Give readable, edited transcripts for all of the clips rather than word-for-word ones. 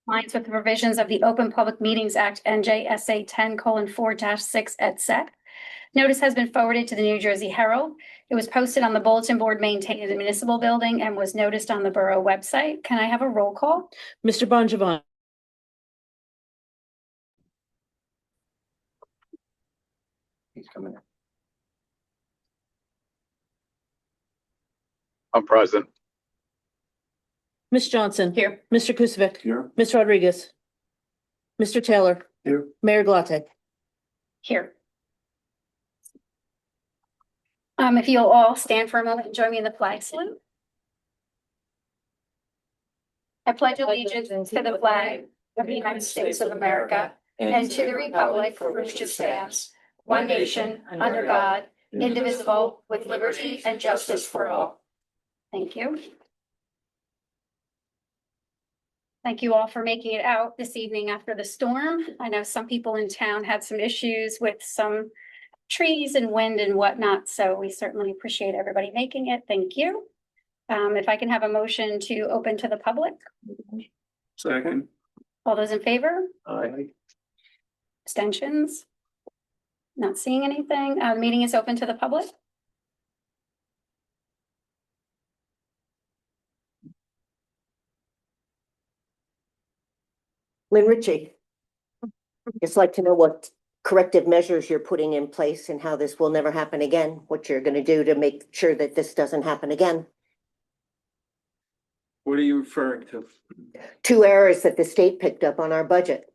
Compliance with the provisions of the Open Public Meetings Act, NJSA 10:4-6 et sec. Notice has been forwarded to the New Jersey Herald. It was posted on the bulletin board maintained in the municipal building and was noticed on the borough website. Can I have a roll call? Mr. Bongiovanni. He's coming in. I'm present. Ms. Johnson. Here. Mr. Kukovic. Here. Ms. Rodriguez. Mr. Taylor. Here. Mayor Glatte. Here. If you'll all stand for a moment and join me in the flag salute. I pledge allegiance to the flag of the United States of America and to the republic for which it stands, one nation, under God, indivisible, with liberty and justice for all. Thank you. Thank you all for making it out this evening after the storm. I know some people in town had some issues with some trees and wind and whatnot, so we certainly appreciate everybody making it. Thank you. If I can have a motion to open to the public. Second. All those in favor? Aye. Abstentions? Not seeing anything. Meeting is open to the public. Lynn Ritchie. Just like to know what corrective measures you're putting in place and how this will never happen again, what you're gonna do to make sure that this doesn't happen again. What are you referring to? 2 errors that the state picked up on our budget.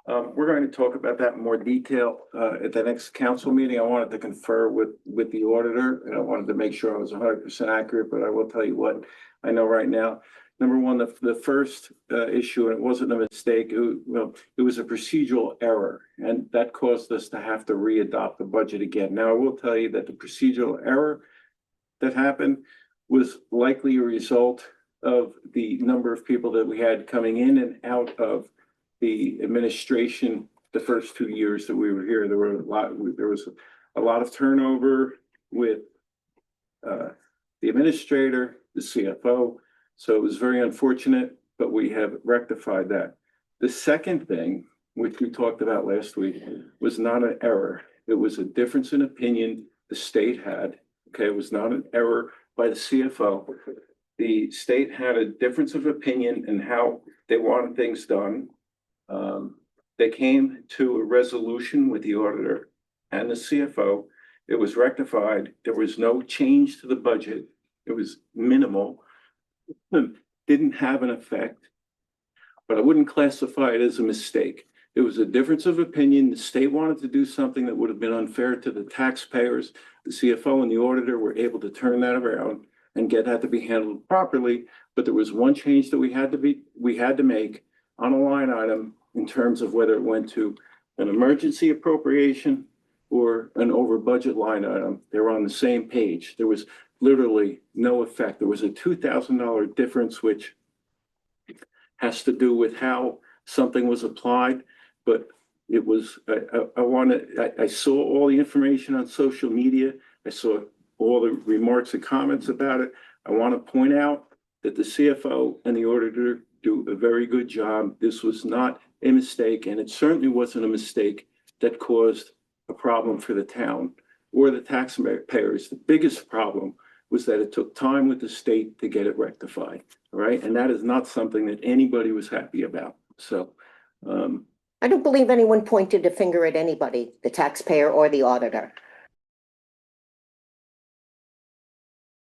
We're going to talk about that in more detail at the next council meeting. I wanted to confer with the auditor, and I wanted to make sure I was 100% accurate, but I will tell you what I know right now. Number one, the first issue, and it wasn't a mistake, it was a procedural error, and that caused us to have to re-adopt the budget again. Now, I will tell you that the procedural error that happened was likely a result of the number of people that we had coming in and out of the administration the first 2 years that we were here. There was a lot of turnover with the administrator, the CFO. So it was very unfortunate, but we have rectified that. The second thing, which we talked about last week, was not an error. It was a difference in opinion the state had. Okay, it was not an error by the CFO. The state had a difference of opinion in how they wanted things done. They came to a resolution with the auditor and the CFO. It was rectified. There was no change to the budget. It was minimal. Didn't have an effect, but I wouldn't classify it as a mistake. It was a difference of opinion. The state wanted to do something that would have been unfair to the taxpayers. The CFO and the auditor were able to turn that around and get that to be handled properly. But there was one change that we had to make on a line item in terms of whether it went to an emergency appropriation or an over budget line item. They were on the same page. There was literally no effect. There was a $2,000 difference, which has to do with how something was applied, but it was, I saw all the information on social media. I saw all the remarks and comments about it. I want to point out that the CFO and the auditor do a very good job. This was not a mistake, and it certainly wasn't a mistake that caused a problem for the town or the taxpayers. The biggest problem was that it took time with the state to get it rectified, all right? And that is not something that anybody was happy about. So, I don't believe anyone pointed a finger at anybody, the taxpayer or the auditor.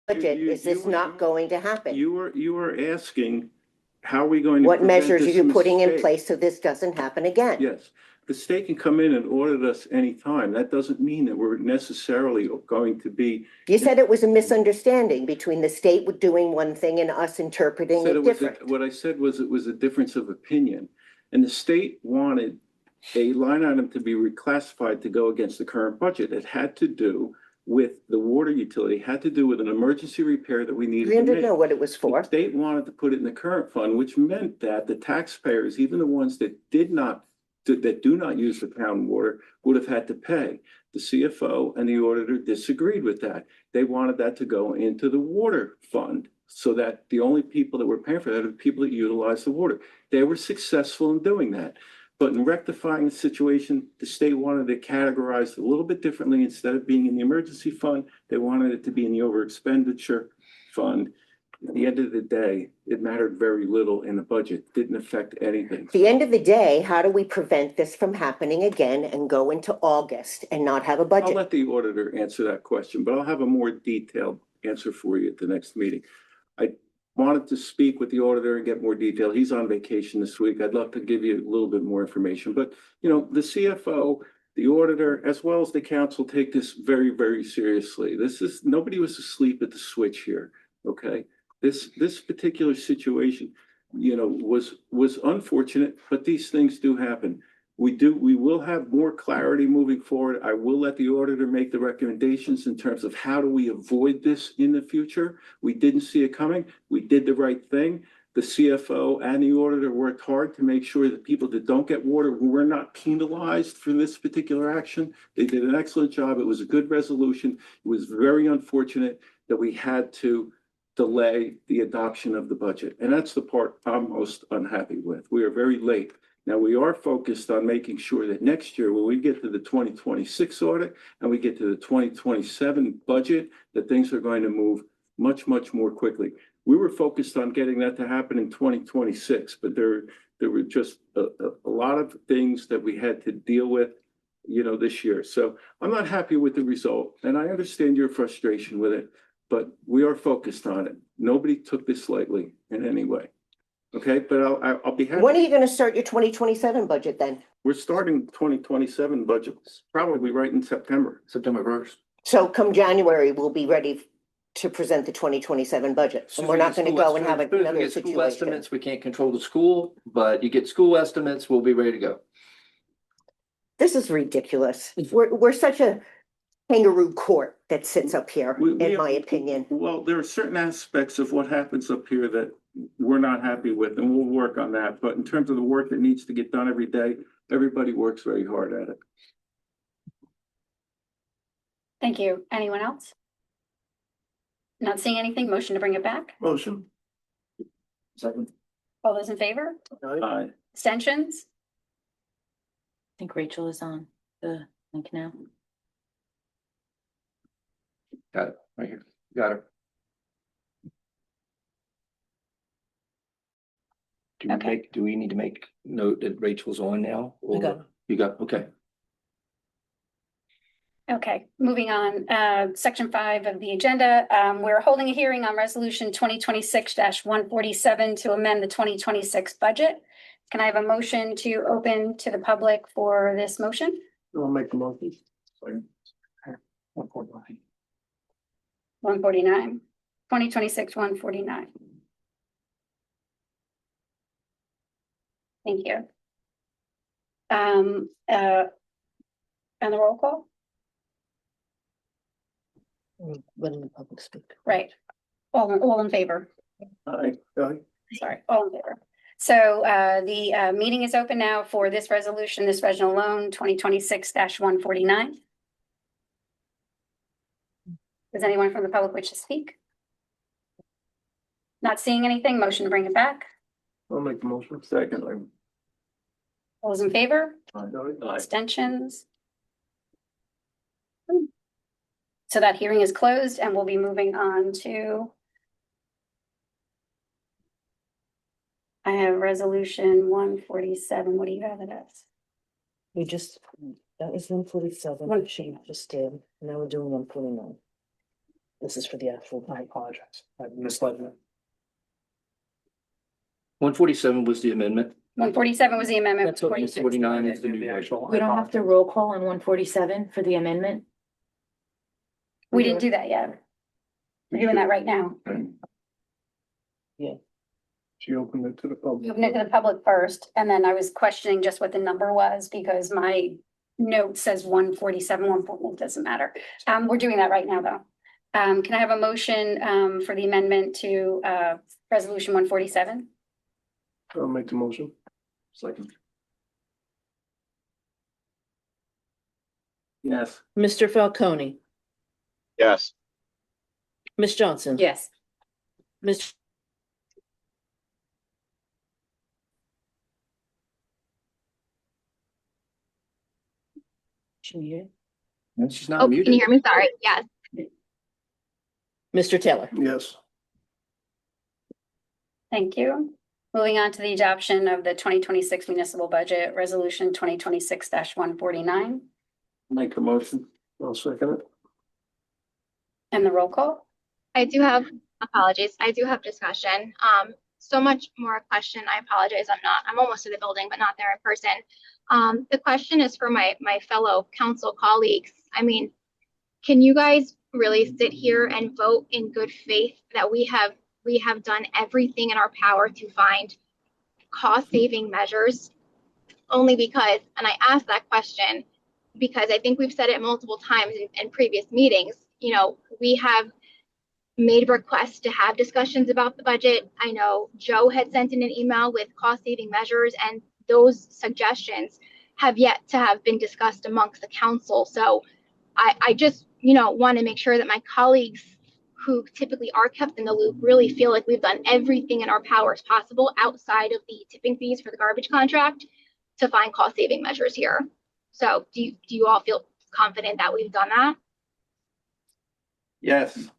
Budget, is this not going to happen? you were asking, how are we going to What prevent measures are this you putting in mistake? place so this doesn't happen again? Yes, the state can come in and audit us anytime. That doesn't mean that we're necessarily going to be. You said it was a misunderstanding between the state doing one thing and us interpreting it different. What I said was it was a difference of opinion. And the state wanted a line item to be reclassified to go against the current budget. It had to do with the water utility, had to do with an emergency repair that we needed We to didn't make. know what it was for. The state wanted to put it in the current fund, which meant that the taxpayers, even the ones that do not use the town water, would have had to pay. The CFO and the auditor disagreed with that. They wanted that to go into the water fund so that the only people that were paying for that are the people that utilize the water. They were successful in doing that. But in rectifying the situation, the state wanted it categorized a little bit differently. Instead of being in the emergency fund, they wanted it to be in the over expenditure fund. At the end of the day, it mattered very little in the budget, didn't affect anything. At the end of the day, how do we prevent this from happening again and go into August and not have a I'll budget? let the auditor answer that question, but I'll have a more detailed answer for you at the next meeting. I wanted to speak with the auditor and get more detail. He's on vacation this week. I'd love to give you a little bit more information, but the CFO, the auditor, as well as the council take this very, very seriously. Nobody was asleep at the switch here, okay? This particular situation, was unfortunate, but these things do happen. We will have more clarity moving forward. I will let the auditor make the recommendations in terms of how do we avoid this in the future. We didn't see it coming. We did the right thing. The CFO and the auditor worked hard to make sure that people that don't get water were not penalized for this particular action. They did an excellent job. It was a good resolution. It was very unfortunate that we had to delay the adoption of the budget. And that's the part I'm most unhappy with. We are very late. Now, we are focused on making sure that next year, when we get to the 2026 audit and we get to the 2027 budget, that things are going to move much, much more quickly. We were focused on getting that to happen in 2026, but there were just a lot of things that we had to deal with, this year. So I'm not happy with the result, and I understand your frustration with it, but we are focused on it. Nobody took this lightly in any way. Okay, but I'll be happy. When are you gonna start your 2027 budget then? We're starting 2027 budgets probably right in September. September 1st. So come January, we'll be ready to present the 2027 budget. And we're not gonna go and have another School situation. estimates, we can't control the school, but you get school estimates, we'll be ready to go. This is ridiculous. We're such a kangaroo court that sits up here, in my opinion. Well, there are certain aspects of what happens up here that we're not happy with, and we'll work on that. But in terms of the work that needs to get done every day, everybody works very hard at it. Thank you. Anyone else? Not seeing anything. Motion to bring it back. Motion. Second. All those in favor? Aye. Abstentions? I think Rachel is on the link now. Got it, right here. Got it. Okay. Do we need to make note that Rachel's on now? I got Or you got, okay. Okay, moving on, section 5 of the agenda, we're holding a hearing on resolution 2026-147 to amend the 2026 budget. Can I have a motion to open to the public for this motion? I'll make the motion. 149, 2026-149. Thank you. And the roll call, Letting the public speak. right? All in favor. Aye. Sorry, all in favor. So the meeting is open now for this resolution, this regional loan 2026-149. Does anyone from the public wish to speak? Not seeing anything, motion to bring it back. I'll make the motion. Second. All those in favor? Aye. Abstentions? So that hearing is closed and we'll be moving on to I have resolution 147. What do you have it as? We just, that was 147, she just did, now we're doing 149. This is for the actual. I apologize. I misled you. 147 was the amendment. 147 was the amendment. That's what we 46. 49 is the new actual. We don't have to roll call on 147 for the amendment? We didn't do that yet. We're doing that right now. She opened it to the We public. opened it to the public first, and then I was questioning just what the number was because my note says 147, 149, doesn't matter. We're doing that right now, though. Can I have a motion for the amendment to resolution 147? I'll make the motion. Second. Yes. Mr. Falcone, Yes. Ms. Johnson. Yes. Mr. She's Oh, not can you muted. hear me? Sorry. Yes. Mr. Taylor. Yes. Thank you. Moving on to the adoption of the 2026 municipal budget, resolution 2026-149, Make a motion. I'll second it. and the roll call. I do have apologies. I do have discussion. So much more question. I apologize. I'm almost to the building, but not there in person. The question is for my fellow council colleagues. I mean, can you guys really sit here and vote in good faith that we have done everything in our power to find cost saving measures? Only because, and I asked that question because I think we've said it multiple times in previous meetings, you know, we have made requests to have discussions about the budget. I know Joe had sent in an email with cost saving measures, and those suggestions have yet to have been discussed amongst the council. So I just, you know, want to make sure that my colleagues who typically are kept in the loop really feel like we've done everything in our powers possible outside of the tipping fees for the garbage contract to find cost saving measures here. So do you all feel confident that we've done that? Yes.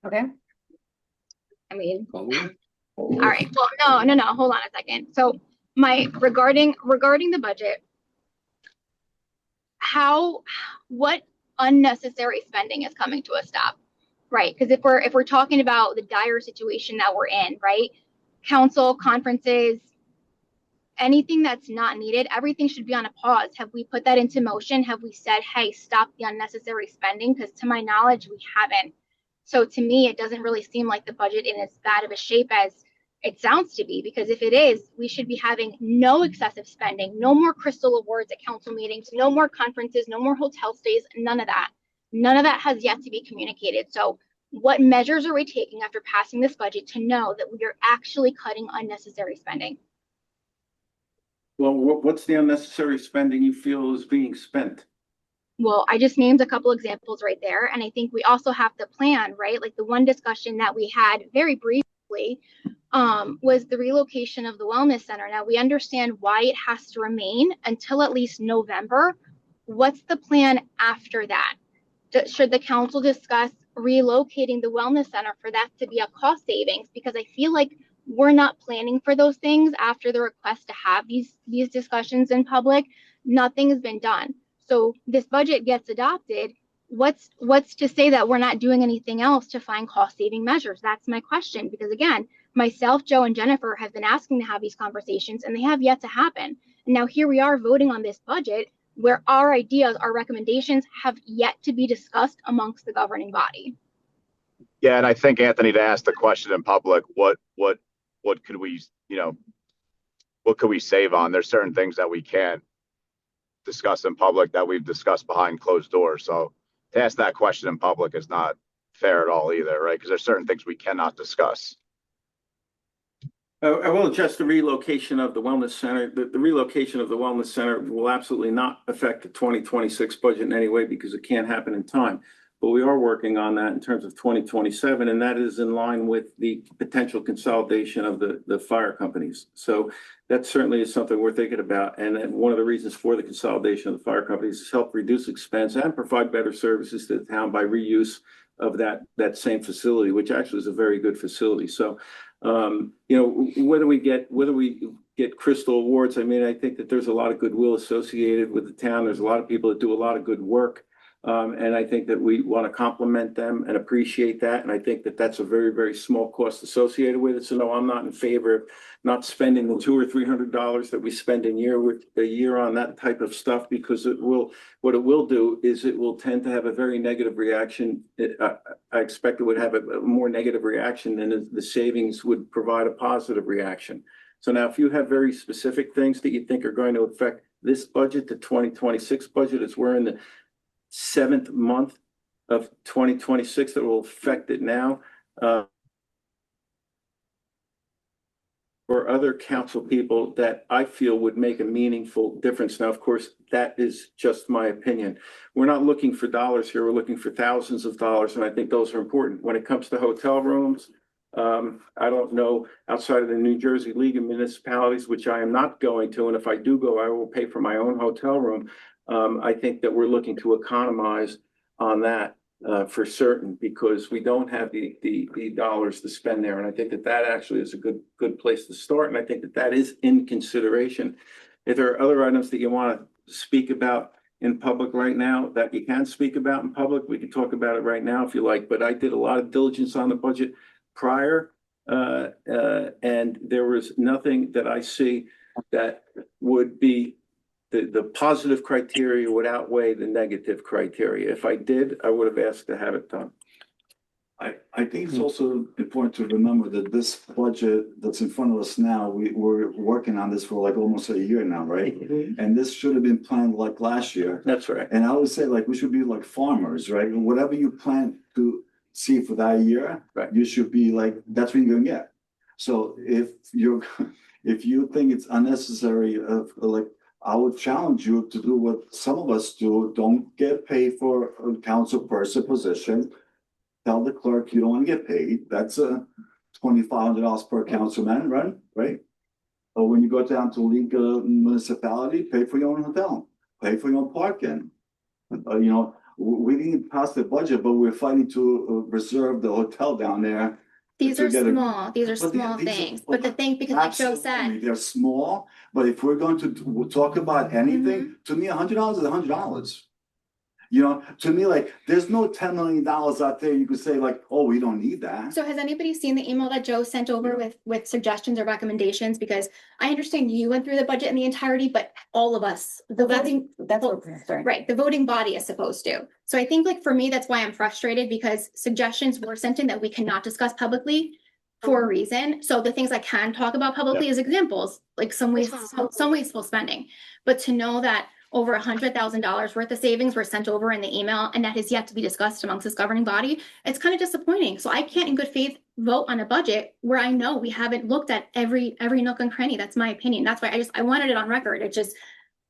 Okay. I mean, Call me. all right. Well, no. Hold on a second. So regarding the budget, what unnecessary spending is coming to a stop, right? Because if we're talking about the dire situation that we're in, right? Council conferences, anything that's not needed, everything should be on a pause. Have we put that into motion? Have we said, hey, stop the unnecessary spending? Because to my knowledge, we haven't. So to me, it doesn't really seem like the budget in as bad of a shape as it sounds to be, because if it is, we should be having no excessive spending, no more crystal awards at council meetings, no more conferences, no more hotel stays, none of that. None of that has yet to be communicated. So what measures are we taking after passing this budget to know that we are actually cutting unnecessary spending? Well, what's the unnecessary spending you feel is being spent? Well, I just named a couple examples right there. And I think we also have to plan, right? Like the one discussion that we had very briefly was the relocation of the wellness center. Now we understand why it has to remain until at least November. What's the plan after that? Should the council discuss relocating the wellness center for that to be a cost savings? Because I feel like we're not planning for those things after the request to have these discussions in public. Nothing has been done. So this budget gets adopted. What's to say that we're not doing anything else to find cost saving measures? That's my question. Because again, myself, Joe, and Jennifer have been asking to have these conversations, and they have yet to happen. And now here we are voting on this budget where our ideas, our recommendations have yet to be discussed amongst the governing body. Yeah, and I think Anthony, to ask the question in public, what could we, what could we save on? There's certain things that we can't discuss in public that we've discussed behind closed doors. So to ask that question in public is not fair at all either, right? Because there's certain things we cannot discuss. I will address the relocation of the wellness center. The relocation of the wellness center will absolutely not affect the 2026 budget in any way because it can't happen in time. But we are working on that in terms of 2027, and that is in line with the potential consolidation of the fire companies. So that certainly is something we're thinking about. And one of the reasons for the consolidation of the fire companies is help reduce expense and provide better services to the town by reuse of that same facility, which actually is a very good facility. So, whether we get crystal awards, I mean, I think that there's a lot of goodwill associated with the town. There's a lot of people that do a lot of good work. And I think that we want to compliment them and appreciate that. And I think that that's a very, very small cost associated with it. So no, I'm not in favor of not spending the $200 or $300 that we spend a year on that type of stuff, because what it will do is it will tend to have a very negative reaction. I expect it would have a more negative reaction than the savings would provide a positive reaction. So now if you have very specific things that you think are going to affect this budget, the 2026 budget, as we're in the 7th month of 2026 that will affect it now. Or or other council people that I feel would make a meaningful difference. Now, of course, that is just my opinion. We're not looking for dollars here. We're looking for thousands of dollars, and I think those are important. When it comes to hotel rooms, I don't know, outside of the New Jersey League of Municipalities, which I am not going to, and if I do go, I will pay for my own hotel room. I think that we're looking to economize on that for certain, because we don't have the dollars to spend there. And I think that that actually is a good place to start. And I think that that is in consideration. If there are other items that you want to speak about in public right now that you can speak about in public, we can talk about it right now if you like. But I did a lot of diligence on the budget prior, and there was nothing that I see that would be the positive criteria would outweigh the negative criteria. If I did, I would have asked to have it done. I think it's also important to remember that this budget that's in front of us now, we're working on this for like almost a year now, right? And this should have been planned like last year. That's right. And I would say like we should be like farmers, right? Whatever you plan to see for that year, Right. you should be like, that's what you're gonna get. So if you think it's unnecessary, like, I would challenge you to do what some of us do. Don't get paid for a council person position. Tell the clerk you don't want to get paid. That's a $2,500 per councilman, right? Or when you go down to League municipality, pay for your own hotel, pay for your own parking. We didn't pass the budget, but we're fighting to reserve the hotel down there. These to are get a- small, these are But small these are- things, but the thing, because like Joe said, Absolutely, they're small, but if we're going to talk about anything, to me, $100 is $100. To me, like, there's no $10 million out there you could say like, oh, we don't need that. so has anybody seen the email that Joe sent over with suggestions or recommendations? Because I understand you went through the budget in the entirety, but all of us, the voting, That's what we're concerned. right, the voting body is supposed to. So I think like for me, that's why I'm frustrated, because suggestions were sent in that we cannot discuss publicly for a reason. So the things I can talk about publicly as examples, like some wasteful spending. But to know that over $100,000 worth of savings were sent over in the email and that is yet to be discussed amongst this governing body, it's kind of disappointing. So I can't in good faith vote on a budget where I know we haven't looked at every nook and cranny. That's my opinion. That's why I wanted it on record. It just,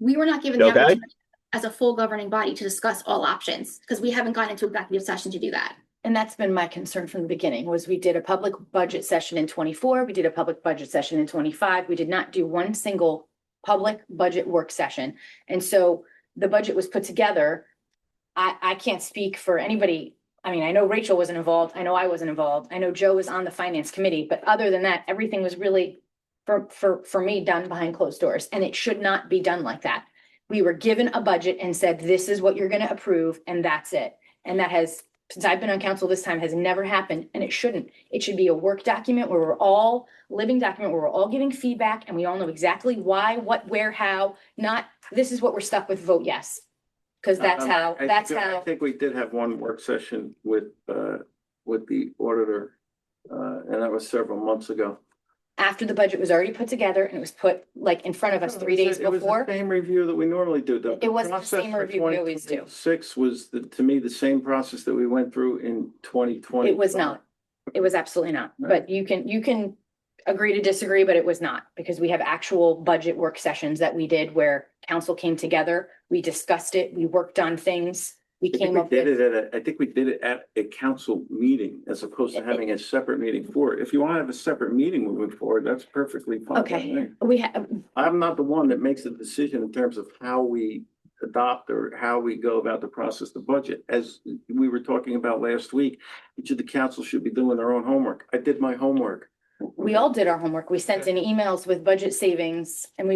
we were not given the Okay. opportunity as a full governing body to discuss all options, because we haven't gone into executive session to do that. And that's been my concern from the beginning, was we did a public budget session in 24, we did a public budget session in 25. We did not do one single public budget work session. And so the budget was put together. I can't speak for anybody. I mean, I know Rachel wasn't involved. I know I wasn't involved. I know Joe was on the finance committee, but other than that, everything was really for me done behind closed doors, and it should not be done like that. We were given a budget and said, this is what you're going to approve, and that's it. And that has, since I've been on council this time, has never happened, and it shouldn't. It should be a work document where we're all living document, where we're all giving feedback and we all know exactly why, what, where, how, not, this is what we're stuck with, vote yes. Because that's how, I think we did have one work session with the auditor, and that was several months ago. after the budget was already put together and it was put like in front of us 3 days It was before. the same review that we normally do. It wasn't the same review we always do. 6 was, to me, the same process that we went through in 2020. It was not. It was absolutely not. But you can agree to disagree, but it was not, because we have actual budget work sessions that we did where council came together, we discussed it, we worked on things. We came up with. I think we did it at a council meeting as opposed to having a separate meeting for it. If you want to have a separate meeting moving forward, that's perfectly fine. with Okay, me. we have, I'm not the one that makes the decision in terms of how we adopt or how we go about the process of the budget. As we were talking about last week, each of the council should be doing their own homework. I did my homework. we all did our homework. We sent in emails with budget savings and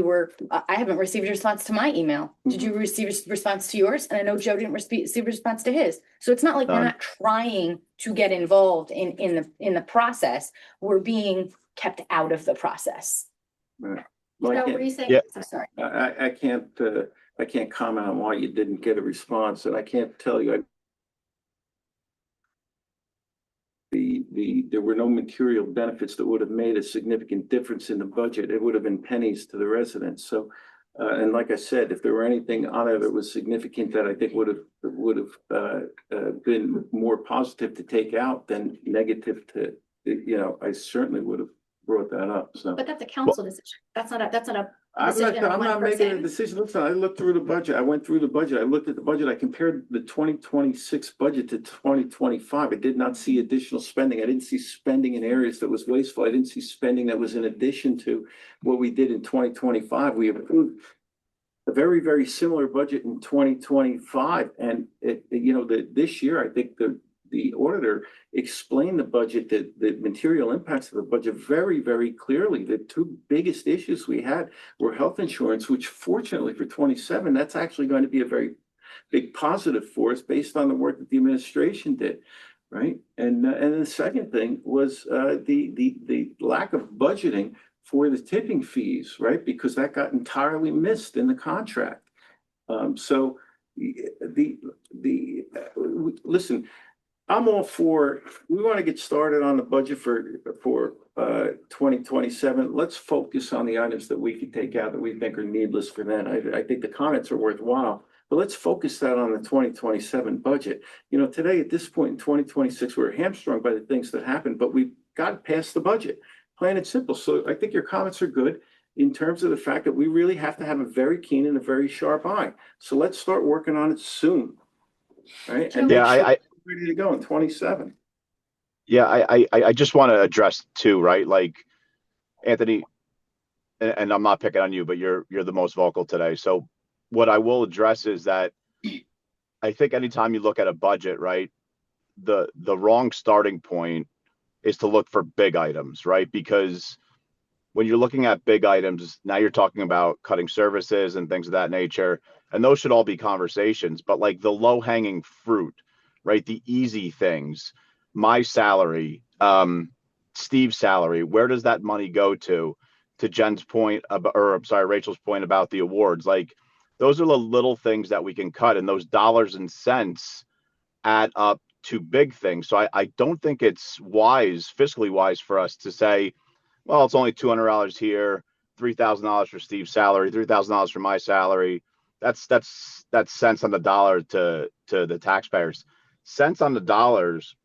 I haven't received a response to my email. Did you receive a response to yours? And I know Joe didn't receive a response to his. So it's not like we're Done. not trying to get involved in the process. We're being kept out of the process. Well, So I what can't- are you saying? Yeah. I'm sorry. I can't comment on why you didn't get a response, and I can't tell you. There were no material benefits that would have made a significant difference in the budget. It would have been pennies to the residents. So, and like I said, if there were anything on there that was significant that I think would have been more positive to take out than negative to, I certainly would have brought that up, so. But that's a council decision. That's not a I'm decision not, of I'm one not making a person. decision. Listen, I looked through the budget. I went through the budget. I looked at the budget. I compared the 2026 budget to 2025. I did not see additional spending. I didn't see spending in areas that was wasteful. I didn't see spending that was in addition to what we did in 2025. We approved a very, very similar budget in 2025. And this year, I think the auditor explained the budget, the material impacts of the budget very, very clearly. The two biggest issues we had were health insurance, which fortunately for 27, that's actually going to be a very big positive for us based on the work that the administration did, right? And the second thing was the lack of budgeting for the tipping fees, right? Because that got entirely missed in the contract. Listen, I'm all for, we want to get started on the budget for 2027. Let's focus on the items that we can take out that we think are needless for then. I think the comments are worthwhile, but let's focus that on the 2027 budget. Today at this point in 2026, we're hamstrung by the things that happened, but we've got to pass the budget, plain and simple. So I think your comments are good in terms of the fact that we really have to have a very keen and a very sharp eye. So let's start working on it soon, right? And ready to go in 27. Yeah, I just want to address too, right? Like Anthony, and I'm not picking on you, but you're the most vocal today. So what I will address is that I think anytime you look at a budget, right, the wrong starting point is to look for big items, right? Because when you're looking at big items, now you're talking about cutting services and things of that nature, and those should all be conversations. But like the low-hanging fruit, right? The easy things, my salary, Steve's salary, where does that money go to? To Jen's point, Rachel's point about the awards, like those are the little things that we can cut, and those dollars and cents add up to big things. So I don't think it's fiscally wise for us to say, well, it's only $200 here, $3,000 for Steve's salary, $3,000 for my salary. That's cents on the dollar to the taxpayers. Cents on the dollars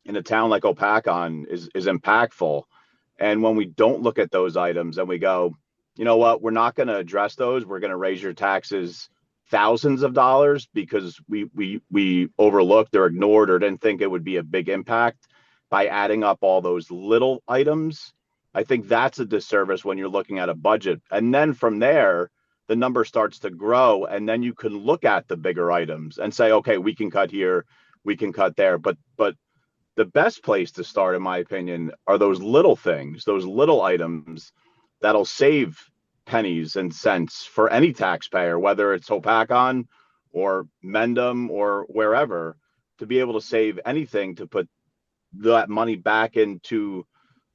in a town like Opakon is impactful. And when we don't look at those items and we go, you know what, we're not going to address those. We're going to raise your taxes thousands of dollars because we overlooked or ignored or didn't think it would be a big impact by adding up all those little items. I think that's a disservice when you're looking at a budget. And then from there, the number starts to grow, and then you can look at the bigger items and say, okay, we can cut here, we can cut there. But the best place to start, in my opinion, are those little things, those little items that'll save pennies and cents for any taxpayer, whether it's Opakon or Mendham or wherever, to be able to save anything to put that money back into,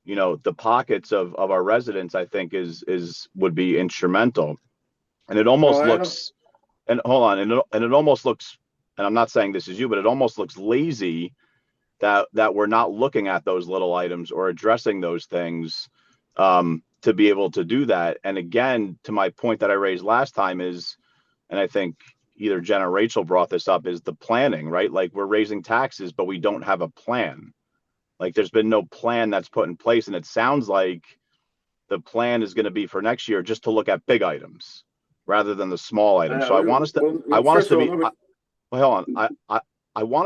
the pockets of our residents, I think would be instrumental. And it almost looks, and hold on, and it almost looks, and I'm not saying this is you, but it almost looks lazy that we're not looking at those little items or addressing those things to be able to do that. And again, to my point that I raised last time is, and I think either Jen or Rachel brought this up, is the planning, right? Like we're raising taxes, but we don't have a plan. Like there's been no plan that's put in place. And it sounds like the plan is going to be for next year just to look at big items rather than the small items. So I want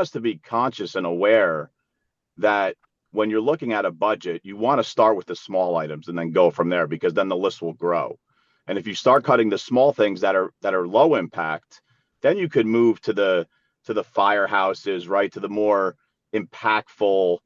us to be conscious and aware that when you're looking at a budget, you want to start with the small items and then go from there, because then the list will grow. And if you start cutting the small things that are low impact, then you could move to the firehouses, right? To the more impactful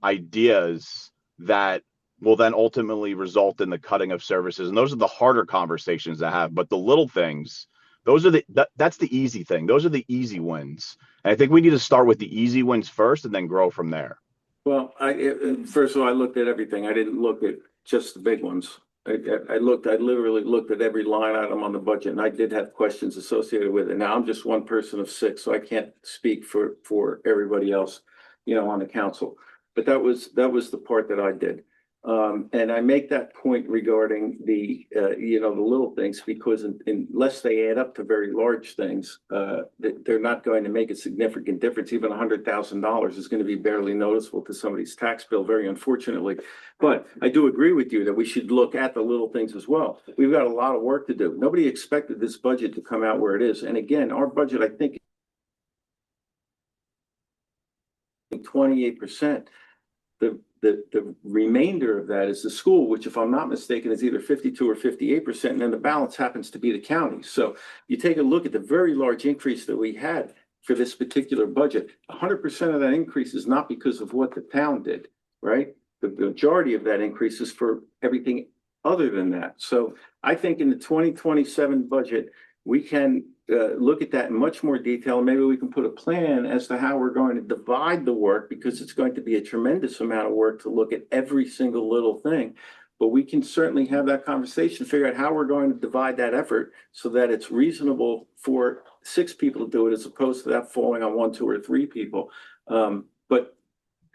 ideas that will then ultimately result in the cutting of services. And those are the harder conversations to have. But the little things, those are that's the easy thing. Those are the easy wins. And I think we need to start with the easy wins first and then grow from there. Well, first of all, I looked at everything. I didn't look at just the big ones. I literally looked at every line item on the budget, and I did have questions associated with it. Now I'm just one person of 6, so I can't speak for everybody else, on the council. But that was the part that I did. And I make that point regarding the, the little things, because unless they add up to very large things, they're not going to make a significant difference. Even $100,000 is going to be barely noticeable to somebody's tax bill, very unfortunately. But I do agree with you that we should look at the little things as well. We've got a lot of work to do. Nobody expected this budget to come out where it is. And again, our budget, I think, 28%. The remainder of that is the school, which, if I'm not mistaken, is either 52 or 58%, and then the balance happens to be the county. So you take a look at the very large increase that we had for this particular budget. 100% of that increase is not because of what the town did, right? The majority of that increase is for everything other than that. So I think in the 2027 budget, we can look at that in much more detail. And maybe we can put a plan as to how we're going to divide the work, because it's going to be a tremendous amount of work to look at every single little thing. But we can certainly have that conversation, figure out how we're going to divide that effort so that it's reasonable for 6 people to do it, as opposed to that falling on 1, 2, or 3 people. But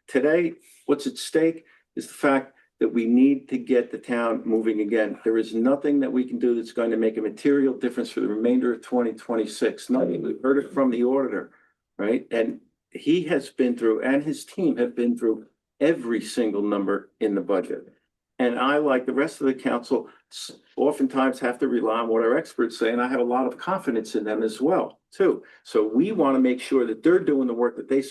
today, what's at stake is the fact that we need to get the town moving again. There is nothing that we can do that's going to make a material difference for the remainder of 2026. Nothing. We've heard it from the auditor, right? And he has been through, and his team have been through, every single number in the budget. And I, like the rest of the council, oftentimes have to rely on what our experts say, and I have a lot of confidence in them as well, too. So we want to make sure that they're doing the work that they're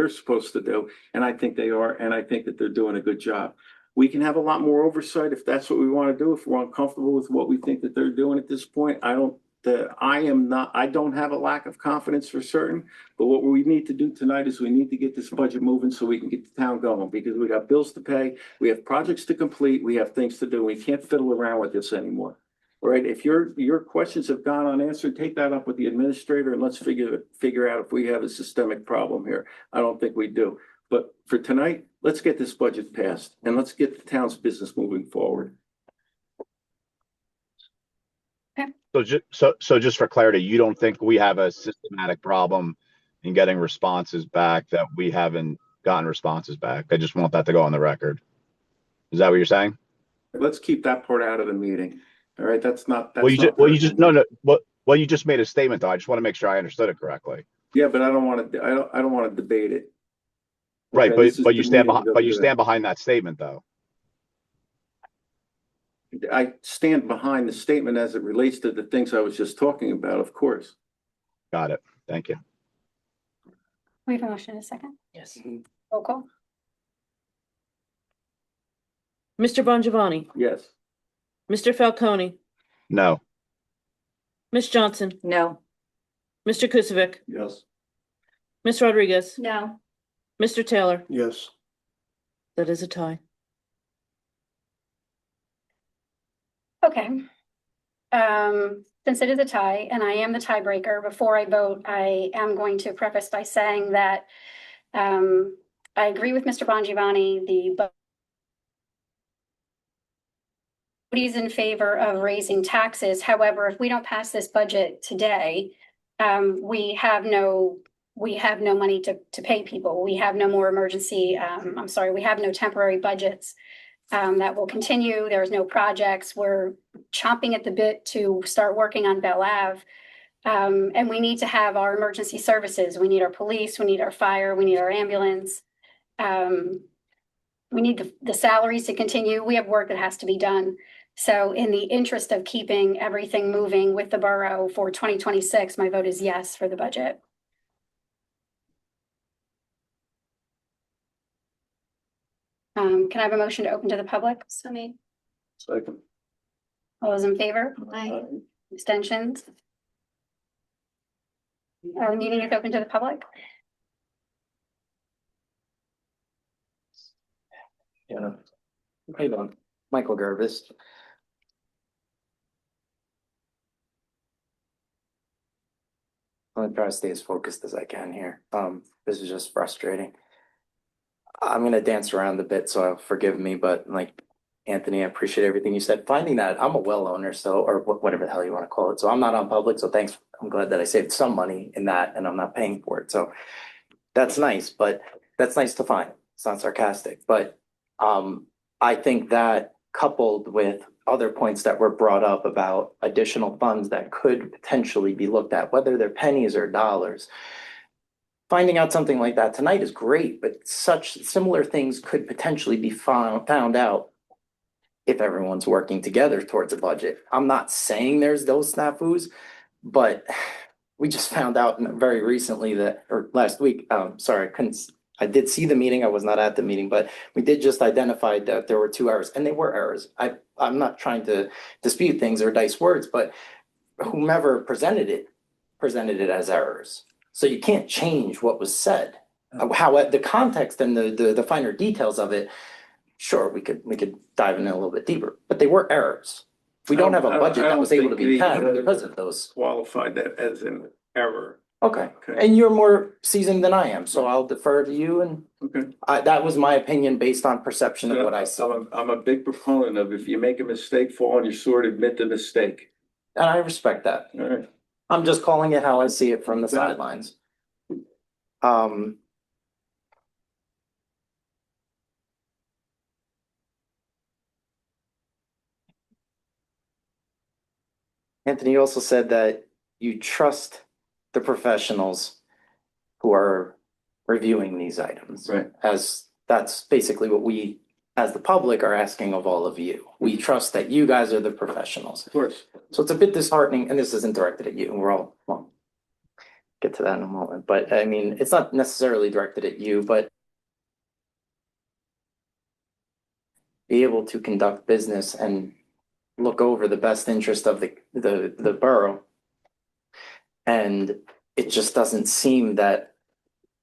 supposed to do, and I think they are, and I think that they're doing a good job. We can have a lot more oversight if that's what we want to do. If we're uncomfortable with what we think that they're doing at this point, I don't have a lack of confidence for certain, but what we need to do tonight is we need to get this budget moving so we can get the town going, because we got bills to pay, we have projects to complete, we have things to do. We can't fiddle around with this anymore. All right, if your questions have gone unanswered, take that up with the administrator, and let's figure out if we have a systemic problem here. I don't think we do. But for tonight, let's get this budget passed, and let's get the town's business moving forward. So just for clarity, you don't think we have a systematic problem in getting responses back, that we haven't gotten responses back? I just want that to go on the record. Is that what you're saying? Let's keep that part out of the meeting. All right, you just made a statement, though. I just want to make sure I understood it correctly. Yeah, but I don't want to debate it. Right, Okay, but you stand behind that statement, though. I stand behind the statement as it relates to the things I was just talking about, of course. Got it. Thank you. We have a motion in a second. Yes. Roll call. Mr. Bongiovanni, Yes. Mr. Falcone, No. Ms. Johnson, No. Mr. Kukovic, Yes. Ms. Rodriguez, No. Mr. Taylor. Yes. That is a tie. Okay. Since it is a tie and I am the tiebreaker, before I vote, I am going to preface by saying that I agree with Mr. Bongiovanni. He's in favor of raising taxes. However, if we don't pass this budget today, we have no money to pay people. We have no more emergency, we have no temporary budgets that will continue. There's no projects. We're chomping at the bit to start working on Belle Ave. And we need to have our emergency services. We need our police, we need our fire, we need our ambulance. We need the salaries to continue. We have work that has to be done. So in the interest of keeping everything moving with the borough for 2026, my vote is yes for the budget. Can I have a motion to open to the public? So made. Second. All those in favor? Aye. Abstentions? The meeting is open to the public. Yeah. How you doing? Michael Gervis. I'm gonna try to stay as focused as I can here. This is just frustrating. I'm gonna dance around a bit, so forgive me, but like Anthony, I appreciate everything you said. Finding that I'm a well owner, so or whatever the hell you want to call it. So I'm not on public, so thanks. I'm glad that I saved some money in that and I'm not paying for it. So that's nice, but that's nice to find. It's not sarcastic, but I think that coupled with other points that were brought up about additional funds that could potentially be looked at, whether they're pennies or dollars. Finding out something like that tonight is great, but such similar things could potentially be found out if everyone's working together towards a budget. I'm not saying there's those snafus, but we just found out very recently that, or last week, sorry, I did see the meeting, I was not at the meeting, but we did just identify that there were 2 errors, and they were errors. I'm not trying to dispute things or dice words, but whomever presented it as errors. So you can't change what was said. How the context and the finer details of it, sure, we could dive in a little bit deeper, but they were errors. We don't have a budget that was able to be passed because of those. Qualified that as an error. Okay, Okay. and you're more seasoned than I am, so I'll defer to you, and Okay. that was my opinion based on perception of what I saw. I'm a big proponent of if you make a mistake, fall on your sword, admit the mistake. And I respect that. All right. I'm just calling it how I see it from the sidelines. Anthony, you also said that you trust the professionals who are reviewing these items. Right. As that's basically what we, as the public, are asking of all of you. We trust that you guys are the professionals. Of course. So it's a bit disheartening, and this isn't directed at you, we're all, well, get to that in a moment, but I mean, it's not necessarily directed at you, but be able to conduct business and look over the best interest of the borough. And it just doesn't seem that,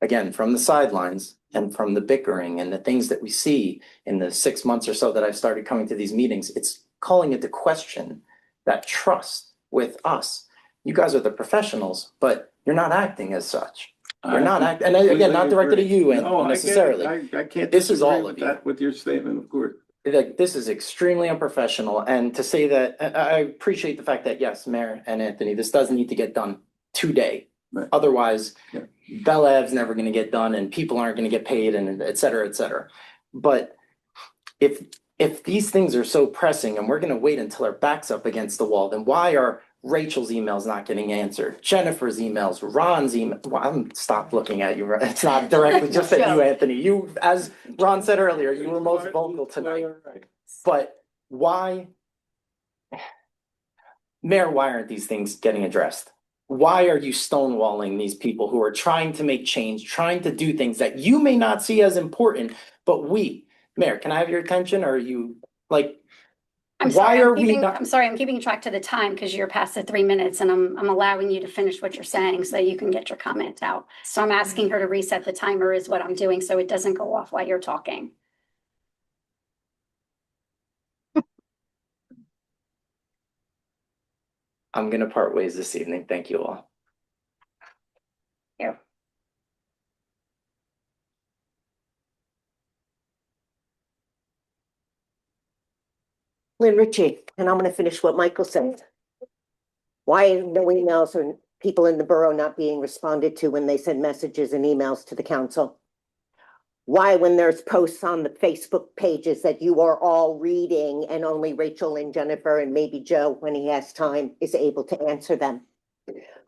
again, from the sidelines and from the bickering and the things that we see in the 6 months or so that I've started coming to these meetings, it's calling into question that trust with us. You guys are the professionals, but you're not acting as such. You're not acting, and again, not directed at you necessarily. I can't. This is all disagree of with you. that, with your statement, of course. Like, this is extremely unprofessional, and to say that, I appreciate the fact that, yes, Mayor and Anthony, this does need to get done today. Right. Otherwise, Yeah. Bell Ave's never gonna get done and people aren't gonna get paid and et cetera, et cetera. But if these things are so pressing and we're gonna wait until our back's up against the wall, then why are Rachel's emails not getting answered? Jennifer's emails, Ron's email, well, stop looking at you, it's not directly just at you, Anthony. You, as Ron said earlier, you were most vocal tonight. But why? Mayor, why aren't these things getting addressed? Why are you stonewalling these people who are trying to make change, trying to do things that you may not see as important, but Mayor, can I have your attention, or are you like? I'm Why sorry, are we not? I'm sorry, I'm keeping track to the time because you're past the 3 minutes and I'm allowing you to finish what you're saying so you can get your comment out. So I'm asking her to reset the timer is what I'm doing so it doesn't go off while you're talking. I'm gonna part ways this evening. Thank you all. Yeah. Lynn Ritchie, and I'm gonna finish what Michael said. Why are no emails or people in the borough not being responded to when they send messages and emails to the council? Why, when there's posts on the Facebook pages that you are all reading and only Rachel and Jennifer and maybe Joe, when he has time, is able to answer them?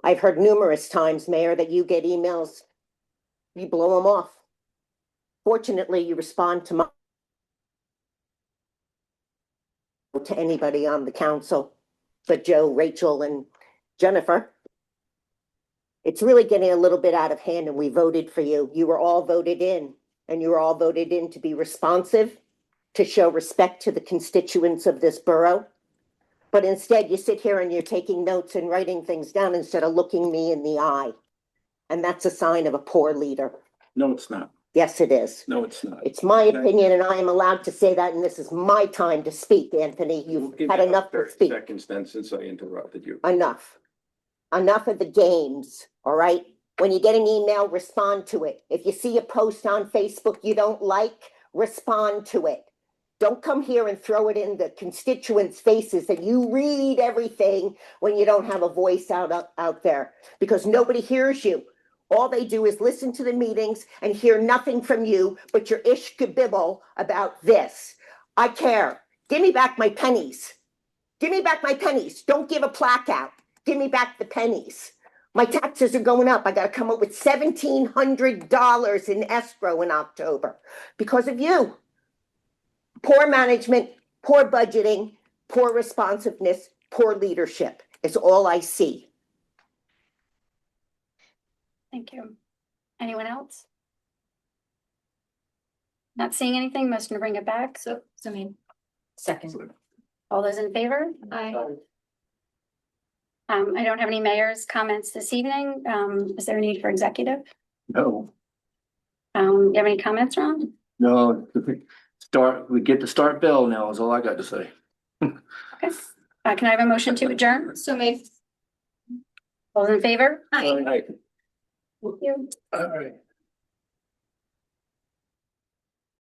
I've heard numerous times, Mayor, that you get emails, you blow them off. Fortunately, you respond to anybody on the council, but Joe, Rachel, and Jennifer. It's really getting a little bit out of hand, and we voted for you. You were all voted in. And you were all voted in to be responsive, to show respect to the constituents of this borough. But instead, you sit here and you're taking notes and writing things down instead of looking me in the eye. And that's a sign of a poor leader. No, it's not. Yes, it is. No, it's not. It's my opinion, and I am allowed to say that, and this is my time to speak, Anthony. You've Give had me enough to 30 speak. Seconds then, since I interrupted you. Enough. Enough of the games, all right? When you get an email, respond to it. If you see a post on Facebook you don't like, respond to it. Don't come here and throw it in the constituents' faces that you read everything when you don't have a voice out there, because nobody hears you. All they do is listen to the meetings and hear nothing from you but your ishkabibble about this. I care. Give me back my pennies. Give me back my pennies. Don't give a plaque out. Give me back the pennies. My taxes are going up. I gotta come up with $1,700 in escrow in October because of you. Poor management, poor budgeting, poor responsiveness, poor leadership is all I see. Thank you. Anyone else? Not seeing anything, motion to bring it back. So mean. Second. All those in favor? Aye. I don't have any mayor's comments this evening. Is there a need for executive? No, You have any comments, Ron? no, we get the start bell now is all I got to say. Okay. Can I have a motion to adjourn? So made. All those in favor? Aye. All right. Thank you. All right.